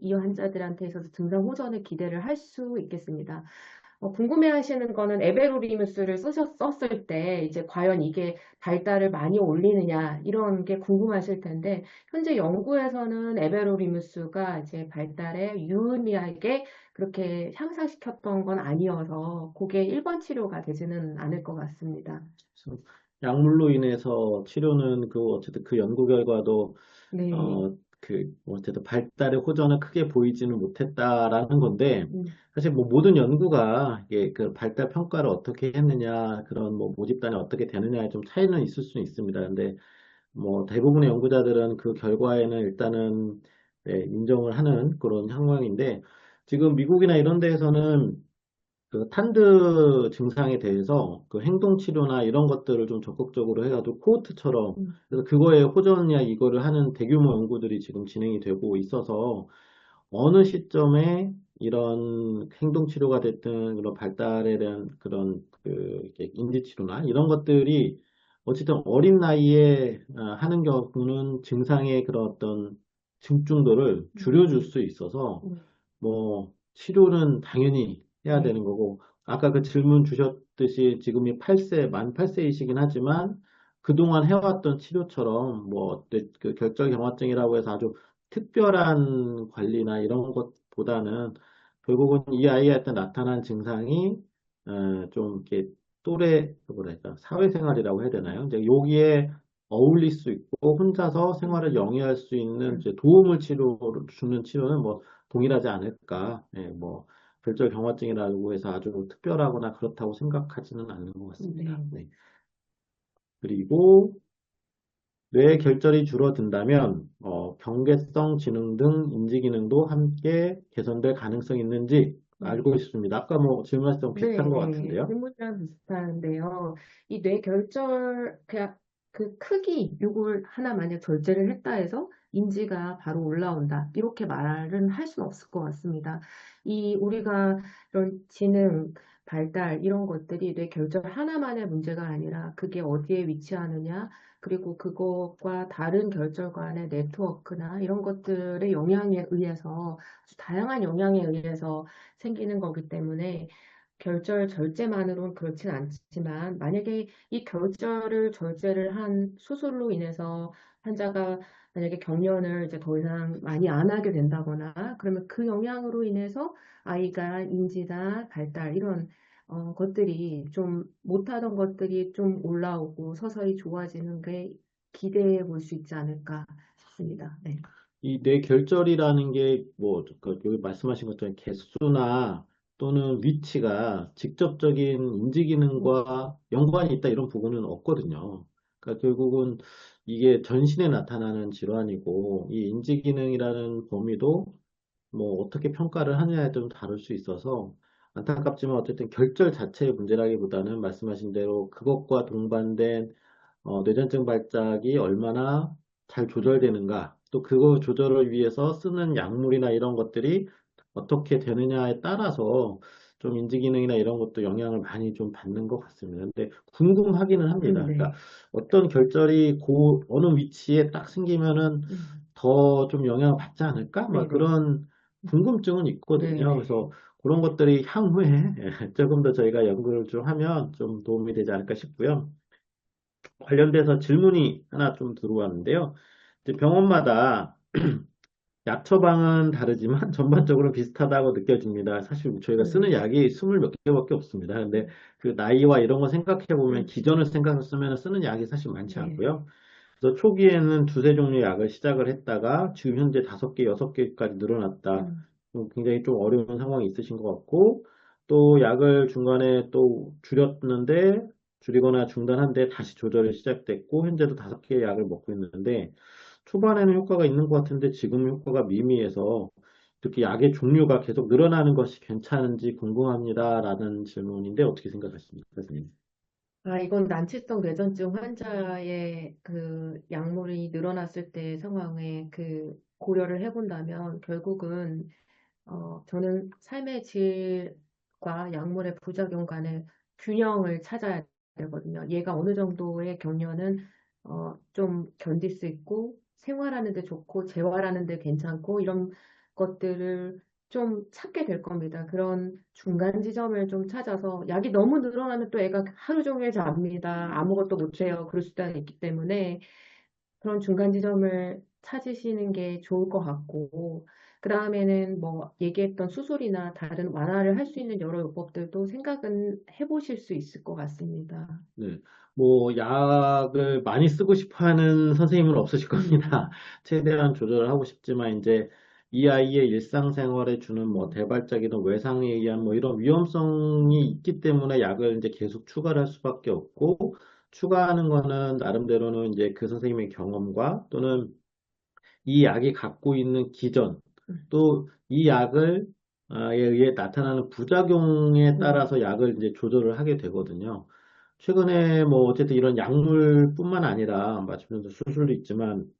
이 환자들한테 있어서 증상 호전을 기대를 할 수 있겠습니다. 궁금해하시는 거는 에베로리무스를 썼을 때 이제 과연 이게 발달을 많이 올리느냐 이런 게 궁금하실 텐데 현재 연구에서는 에베로리무스가 이제 발달에 유의미하게 그렇게 향상시켰던 건 아니어서 그게 1번 치료가 되지는 않을 것 같습니다.
그래서 약물로 인해서 치료는 어쨌든 그 연구 결과도
네.
어쨌든 발달의 호전은 크게 보이지는 못했다라는 건데,
음,
사실 뭐 모든 연구가 이게 그 발달 평가를 어떻게 했느냐, 그런 뭐 모집단이 어떻게 되느냐에 좀 차이는 있을 수는 있습니다. 근데 뭐 대부분의 연구자들은 그 결과에는 일단은 네, 인정을 하는 그런 상황인데, 지금 미국이나 이런 데에서는 그 탄드 증상에 대해서 그 행동 치료나 이런 것들을 좀 적극적으로 해가지고 코호트처럼
음,
그래서 그거에 호전이야 이거를 하는 대규모 연구들이 지금 진행이 되고 있어서 어느 시점에 이런 행동 치료가 됐든 그런 발달에 대한 그런 이렇게 인지 치료나 이런 것들이 어쨌든 어린 나이에 하는 경우는 증상의 그런 어떤 증중도를 줄여줄
음,
수 있어서
네,
뭐 치료는 당연히 해야
네,
되는 거고 아까 그 질문 주셨듯이 지금이 8세 만 8세이시긴 하지만 그동안 해왔던 치료처럼 뭐 그 결절경화증이라고 해서 아주 특별한 관리나 이런 것보다는 결국은 이 아이한테 나타난 증상이 좀 이렇게 또래 뭐랄까 사회생활이라고 해야 되나요? 이제 여기에 어울릴 수 있고 혼자서 생활을
음,
영위할 수 있는
음,
이제 도움을 주는 치료는 뭐 동일하지 않을까. 예, 뭐 결절경화증이라고 해서 아주 특별하거나 그렇다고 생각하지는 않는 것 같습니다.
네.
네. 그리고 뇌 결절이 줄어든다면 경계성 지능 등 인지 기능도 함께 개선될 가능성이 있는지
네.
알고 있습니다. 아까 뭐 질문하셨던
네,
비슷한 것
네.
같은데요.
질문이랑 비슷한데요. 이 뇌결절, 그 크기, 요걸 하나 만약 절제를 했다 해서 인지가 바로 올라온다. 이렇게 말은 할 수는 없을 것 같습니다. 우리가 이런 지능, 발달, 이런 것들이 뇌결절 하나만의 문제가 아니라 그게 어디에 위치하느냐, 그리고 그것과 다른 결절 간의 네트워크나 이런 것들의 영향에 의해서 아주 다양한 영향에 의해서 생기는 거기 때문에 결절 절제만으로는 그렇진 않지만 만약에 이 결절을 절제를 한 수술로 인해서 환자가 만약에 경련을 이제 더 이상 많이 안 하게 된다거나 그러면 그 영향으로 인해서 아이가 인지나 발달 이런 것들이 좀 못하던 것들이 좀 올라오고 서서히 좋아지는 게 기대해 볼 수 있지 않을까 싶습니다. 네.
이 뇌결절이라는 게 뭐, 여기 말씀하신 것처럼 개수나 또는 위치가 직접적인 인지 기능과 연관이 있다 이런 부분은 없거든요. 그러니까 결국은 이게 전신에 나타나는 질환이고 이 인지 기능이라는 범위도 뭐 어떻게 평가를 하느냐에 좀 다를 수 있어서 안타깝지만 어쨌든 결절 자체의 문제라기보다는 말씀하신 대로 그것과 동반된 뇌전증 발작이 얼마나 잘 조절되는가, 또 그거 조절을 위해서 쓰는 약물이나 이런 것들이 어떻게 되느냐에 따라서 좀 인지기능이나 이런 것도 영향을 많이 좀 받는 것 같습니다. 근데 궁금하기는 합니다. 그러니까
네.
어떤 결절이 어느 위치에 딱 생기면은
음,
더 좀 영향을 받지 않을까? 막
네네.
그런 궁금증은 있거든요. 그래서
네네.
그런 것들이 향후에 조금 더 저희가 연구를 좀 하면 좀 도움이 되지 않을까 싶고요. 관련돼서 질문이 하나 좀 들어왔는데요. 이제 병원마다 약 처방은 다르지만 전반적으로 비슷하다고 느껴집니다. 사실 저희가 쓰는
네.
약이 스물 몇 개밖에 없습니다. 근데
음,
그 나이와 이런 거 생각해 보면
음,
기전을 생각했으면 쓰는 약이 사실 많지
네.
않고요. 그래서 초기에는 두세 종류의 약을 시작을 했다가 지금 현재 다섯 개, 여섯 개까지 늘어났다.
음,
굉장히 좀 어려운 상황이 있으신 것 같고 또 약을 중간에 또 줄였는데 줄이거나 중단한 데 다시 조절이 시작됐고 현재도 다섯 개의 약을 먹고 있는데 초반에는 효과가 있는 것 같은데 지금 효과가 미미해서 특히 약의 종류가 계속 늘어나는 것이 괜찮은지 궁금합니다라는 질문인데 어떻게 생각하십니까, 선생님?
이건 난치성 뇌전증 환자의 그 약물이 늘어났을 때 상황에 그 고려를 해본다면 결국은 저는 삶의 질과 약물의 부작용 간의 균형을 찾아야 되거든요. 얘가 어느 정도의 경련은 좀 견딜 수 있고 생활하는 데 좋고 재활하는 데 괜찮고 이런 것들을 좀 찾게 될 겁니다. 그런 중간 지점을 좀 찾아서 약이 너무 늘어나면 또 애가 하루 종일 잡니다. 아무것도 못해요. 그럴 수도 있기 때문에 그런 중간 지점을 찾으시는 게 좋을 것 같고 그 다음에는 뭐 얘기했던 수술이나 다른 완화를 할 수 있는 여러 요법들도 생각은 해보실 수 있을 것 같습니다.
네. 뭐, 약을 많이 쓰고 싶어 하는 선생님은 없으실 겁니다.
음,
최대한 조절을 하고 싶지만, 이제 이 아이의 일상생활에 주는 뭐
음,
대발작이나 외상에 의한 뭐 이런 위험성이 있기 때문에 약을 이제 계속 추가를 할 수밖에 없고, 추가하는 거는 나름대로는 이제 그 선생님의 경험과 또는 이 약이 갖고 있는 기전,
음,
또 이 약을 에 의해 나타나는 부작용에
네,
따라서 약을 이제 조절을 하게 되거든요. 최근에 뭐 어쨌든 이런 약물뿐만 아니라 마침내 수술도 있지만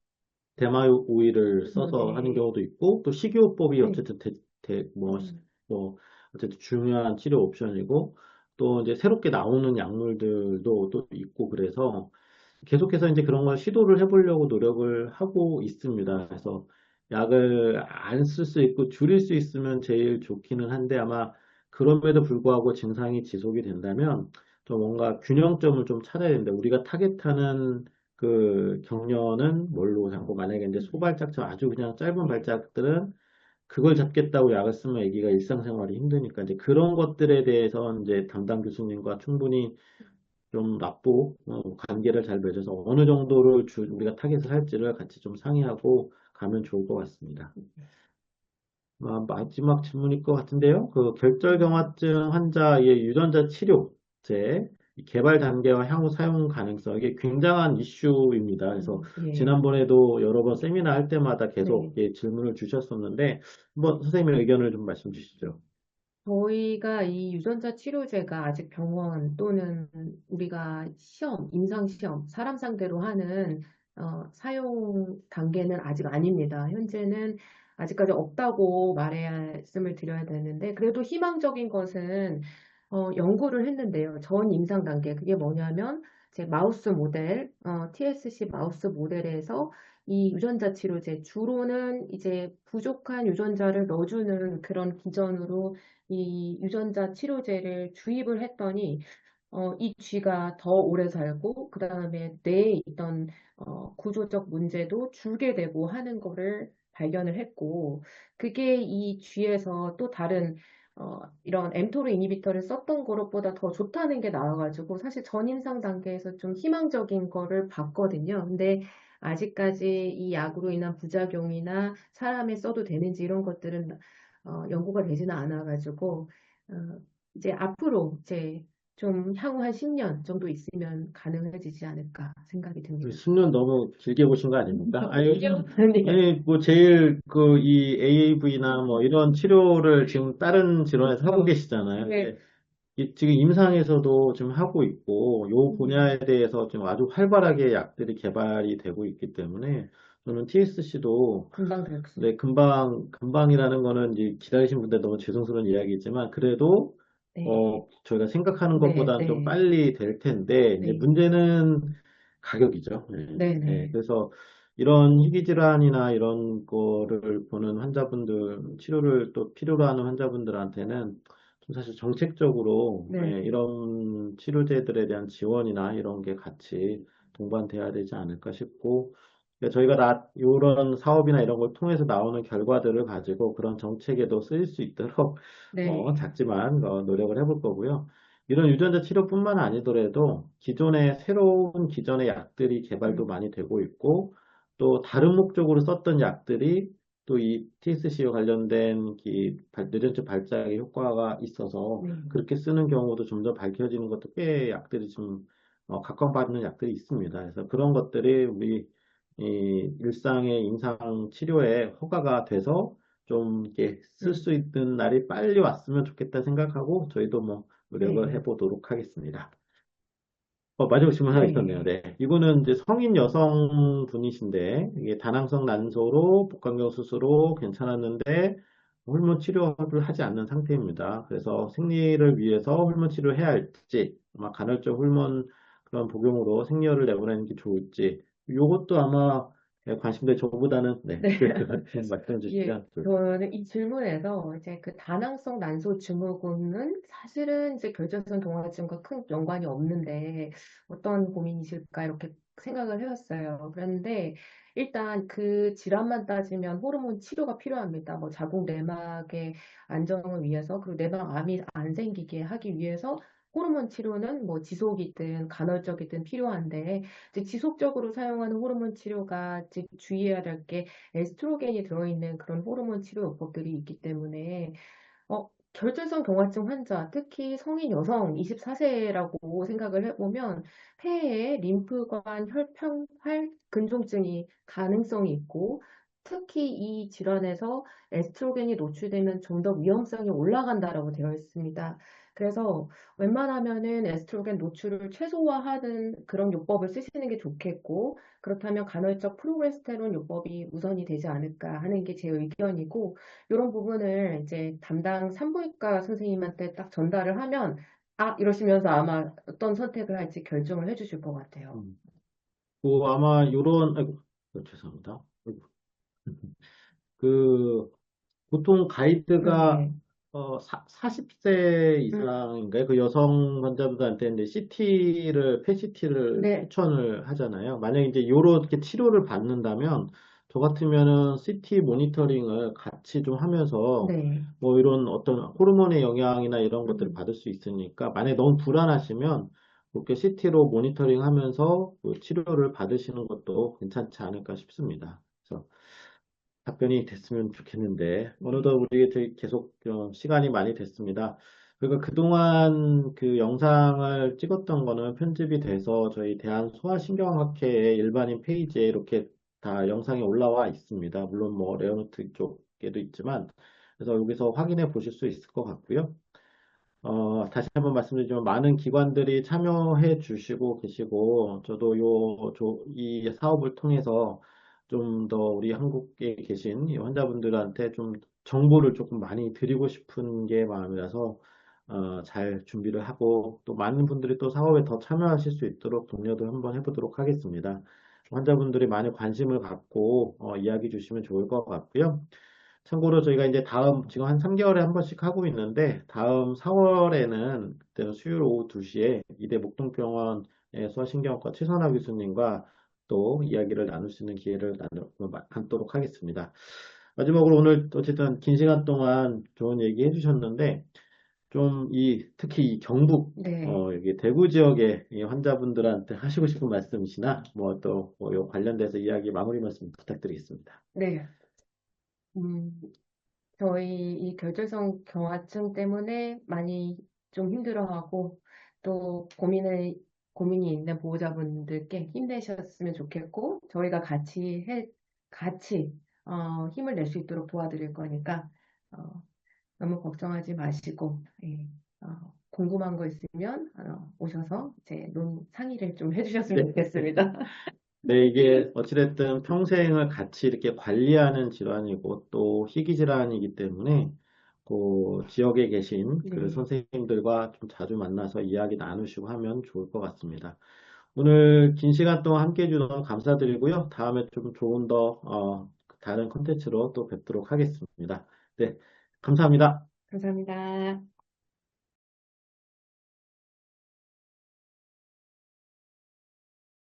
대마 오일을 써서 하는
네,
경우도 있고 또 식이요법이
네,
어쨌든 뭐,
음,
뭐 어쨌든 중요한 치료 옵션이고 또 이제 새롭게 나오는 약물들도 또 있고 그래서 계속해서 이제 그런 걸 시도를 해보려고 노력을 하고 있습니다. 그래서 약을 안 쓸 수 있고 줄일 수 있으면 제일 좋기는 한데 아마 그럼에도 불구하고 증상이 지속이 된다면 좀 뭔가 균형점을 좀 찾아야 된다. 우리가 타겟하는 그 경련은 뭘로 잡고 만약에 이제 소발작처럼 아주 그냥 짧은
네,
발작들은 그걸 잡겠다고 약을 쓰면 아기가 일상생활이 힘드니까 이제 그런 것들에 대해서 이제 담당 교수님과 충분히 좀 납부 관계를 잘 맺어서 어느 정도를 우리가 타겟을 할지를 같이 좀 상의하고 가면 좋을 것 같습니다. 마지막 질문일 것 같은데요. 그
음,
결절경화증 환자의 유전자 치료제 개발 단계와 향후 사용 가능성 이게 굉장한 이슈입니다. 그래서
예,
지난번에도 여러 번 세미나 할 때마다 계속
네.
예, 질문을 주셨었는데 한번 선생님의 의견을 좀 말씀 주시죠.
저희가 이 유전자 치료제가 아직 병원 또는 우리가 시험, 임상시험, 사람 상대로 하는 사용 단계는 아직 아닙니다. 현재는 아직까지 없다고 말씀을 드려야 되는데, 그래도 희망적인 것은 연구를 했는데요. 전 임상 단계. 그게 뭐냐면, 제 마우스 모델, TSC 마우스 모델에서 이 유전자 치료제, 주로는 이제 부족한 유전자를 넣어주는 그런 기전으로 이 유전자 치료제를 주입을 했더니 이 쥐가 더 오래 살고 그다음에 뇌에 있던 구조적 문제도 줄게 되고 하는 거를 발견을 했고 그게 이 쥐에서 또 다른 이런 엠토르 이니비터를 썼던 것보다 더 좋다는 게 나와가지고 사실 전임상 단계에서 좀 희망적인 거를 봤거든요. 근데 아직까지 이 약으로 인한 부작용이나 사람에 써도 되는지 이런 것들은 연구가 되지는 않아가지고 어, 이제 앞으로 이제 좀 향후 한 10년 정도 있으면 가능해지지 않을까 생각이 듭니다.
10년 너무 길게 보신 거 아닙니까? 아니, 요즘,
네.
아니, 뭐, 제일, 그, 이 AAV나 뭐, 이런 치료를 지금 다른 질환에서 하고 계시잖아요.
네.
근데 지금 임상에서도 지금 하고 있고, 요
음,
분야에 대해서 지금 아주 활발하게 약들이 개발이 되고 있기 때문에, 저는 TSC도
금방 될 수.
네, 금방이라는 거는 이제 기다리신 분들 너무 죄송스러운 이야기지만, 그래도,
네.
저희가 생각하는
네,
것보다는 좀
네,
빨리 될 텐데, 이제
네,
문제는 가격이죠. 네.
네,
네,
네,
그래서 이런 희귀질환이나 이런 거를 보는 환자분들, 치료를 또 필요로 하는 환자분들한테는 좀 사실 정책적으로
네,
예, 이런 치료제들에 대한 지원이나 이런 게 같이 동반돼야 되지 않을까 싶고, 그러니까 저희가 이런 사업이나 이런 걸 통해서 나오는 결과들을 가지고 그런 정책에도 쓰일 수 있도록
네,
작지만 노력을 해볼 거고요. 이런 유전자 치료뿐만 아니더라도 기존의 새로운 기존의 약들이 개발도
음,
많이 되고 있고 또 다른 목적으로 썼던 약들이 또 이 TSC와 관련된 뇌전체 발작의 효과가 있어서
네,
그렇게 쓰는 경우도 점점 밝혀지는 것도 꽤 약들이 좀 각광받는 약들이 있습니다. 그래서 그런 것들이 우리 이 일상의 임상 치료에 허가가 돼서 좀 이렇게 쓸
음,
수 있는 날이 빨리 왔으면 좋겠다 생각하고 저희도 뭐 노력을
네,
해보도록 하겠습니다. 마지막 질문 하나 있었네요.
네,
네. 이거는 이제 성인 여성분이신데, 이게 다낭성 난소로 복강경 수술로 괜찮았는데, 호르몬 치료를 하지 않는 상태입니다. 그래서 생리를 위해서 호르몬 치료를 해야 할지, 아마 간헐적 호르몬 그런 복용으로 생리혈을 내보내는 게 좋을지, 요것도 아마 관심들 저보다는, 네,
네.
좀 말씀해
예,
주시면 좋을 것
저는 이 질문에서 이제 그 다낭성 난소 증후군은 사실은 이제 결절성 경화증과 큰 연관이 없는데 어떤 고민이실까 이렇게 생각을 해봤어요. 그런데 일단 그 질환만 따지면 호르몬 치료가 필요합니다. 뭐 자궁 내막의 안정을 위해서 그리고 내막암이 안 생기게 하기 위해서 호르몬 치료는 뭐 지속이든 간헐적이든 필요한데 이제 지속적으로 사용하는 호르몬 치료가 즉 주의해야 될 게 에스트로겐이 들어있는 그런 호르몬 치료 요법들이 있기 때문에 결절성 경화증 환자, 특히 성인 여성 24세라고 생각을 해보면 폐에 림프관 혈평활 근종증이 가능성이 있고 특히 이 질환에서 에스트로겐이 노출되면 좀 더 위험성이 올라간다라고 되어 있습니다. 그래서 웬만하면은 에스트로겐 노출을 최소화하는 그런 요법을 쓰시는 게 좋겠고 그렇다면 간헐적 프로게스테론 요법이 우선이 되지 않을까 하는 게 제 의견이고 이런 부분을 이제 담당 산부인과 선생님한테 딱 전달을 하면 이러시면서 아마 어떤 선택을 할지 결정을 해주실 것 같아요.
음. 아마 요런, 아이고, 죄송합니다. 아이고. 그, 보통 가이드가
네,
40세
음,
이상인가요? 그 여성 환자분들한테 이제 PET를
네,
추천을 하잖아요. 만약에 이제 요렇게 치료를 받는다면 저 같으면은 CT 모니터링을 같이 좀 하면서
네,
뭐 이런 어떤 호르몬의 영향이나 이런 것들을
음,
받을 수 있으니까 만약에 너무 불안하시면 그렇게 CT로 모니터링 하면서 그 치료를 받으시는 것도 괜찮지 않을까 싶습니다. 그래서 답변이 됐으면 좋겠는데,
네,
어느덧 우리 계속 시간이 많이 됐습니다. 그리고 그동안 그 영상을 찍었던 거는 편집이 돼서 저희 대한소아신경학회의 일반인 페이지에 이렇게 다 영상이 올라와 있습니다. 물론 뭐 레오노트 쪽에도 있지만, 그래서 여기서 확인해 보실 수 있을 것 같고요. 다시 한번 말씀드리지만 많은 기관들이 참여해 주시고 계시고, 저도 이 사업을 통해서 좀 더 우리 한국에 계신 이 환자분들한테 좀 정보를 조금 많이 드리고 싶은 게 마음이라서, 잘 준비를 하고, 또 많은 분들이 또 사업에 더 참여하실 수 있도록 독려도 한번 해보도록 하겠습니다. 환자분들이 많이 관심을 갖고, 이야기 주시면 좋을 것 같고요. 참고로 저희가 이제 지금 한 3개월에 한 번씩 하고 있는데, 다음 4월에는, 그때는 수요일 오후 2시에 이대 목동병원의 소아신경과 최선화 교수님과 또 이야기를 나눌 수 있는 기회를 갖도록 하겠습니다. 마지막으로 오늘 어쨌든 긴 시간 동안 좋은 얘기 해주셨는데, 특히 이 경북,
네,
여기 대구 지역의 이 환자분들한테 하시고 싶은 말씀이시나, 뭐 또, 요 관련돼서 이야기 마무리 말씀 부탁드리겠습니다.
네. 음, 저희 이 결절성 경화증 때문에 많이 좀 힘들어하고 또 고민이 있는 보호자분들께 힘내셨으면 좋겠고 저희가 같이 힘을 낼 수 있도록 도와드릴 거니까 어, 너무 걱정하지 마시고 예, 궁금한 거 있으면 오셔서 이제 상의를 좀 해주셨으면
네.
좋겠습니다.
네, 이게 어찌됐든 평생을 같이 이렇게 관리하는 질환이고 또 희귀 질환이기 때문에 그 지역에 계신 그
네,
선생님들과 좀 자주 만나서 이야기 나누시고 하면 좋을 것 같습니다. 오늘 긴 시간 동안 함께 해주셔서 감사드리고요. 다음에 좀 좋은 다른 컨텐츠로 또 뵙도록 하겠습니다. 네, 감사합니다.
감사합니다.